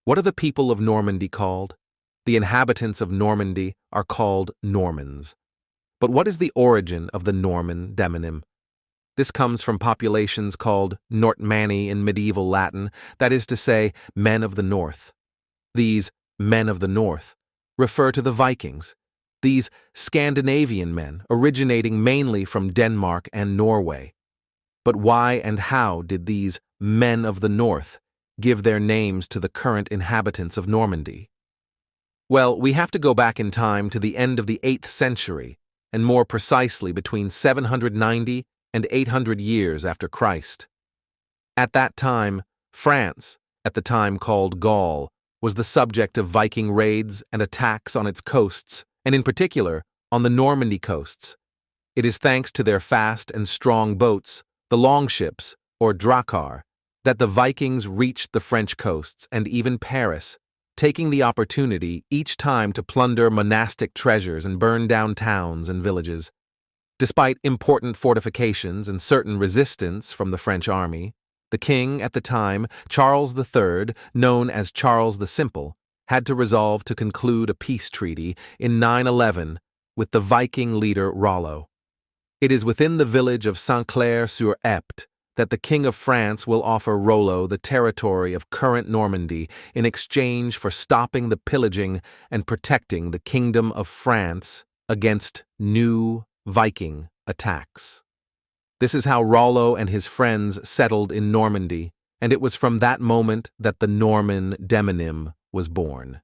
What are the people of Normandy called? The inhabitants of Normandy are called Normans. But what is the origin of the Norman demonym? This comes from populations called Normanni in medieval Latin, that is to say, men of the north. These men of the north refer to the Vikings, these Scandinavian men originating mainly from Denmark and Norway. But why and how did these men of the north give their names to the current inhabitants of Normandy? Well, we have to go back in time to the end of the 8th century, and more precisely between 790 and 800 years after Christ. At that time, France, at the time called Gaul, was the subject of Viking raids and attacks on its coasts, and in particular, on the Normandy coasts. It is thanks to their fast and strong boats, the longships, or drakkar, that the Vikings reached the French coasts and even Paris, taking the opportunity each time to plunder monastic treasures and burn down towns and villages. Despite important fortifications and certain resistance from the French army, the king at the time, Charles III, known as Charles the Simple, had to resolve to conclude a peace treaty in 911 with the Viking leader Rollo. It is within the village of Saint-Clair-sur-Epte that the King of France will offer Rollo the territory of current Normandy in exchange for stopping the pillaging and protecting the Kingdom of France against new Viking attacks. This is how Rollo and his friends settled in Normandy, and it was from that moment that the Norman demonym was born.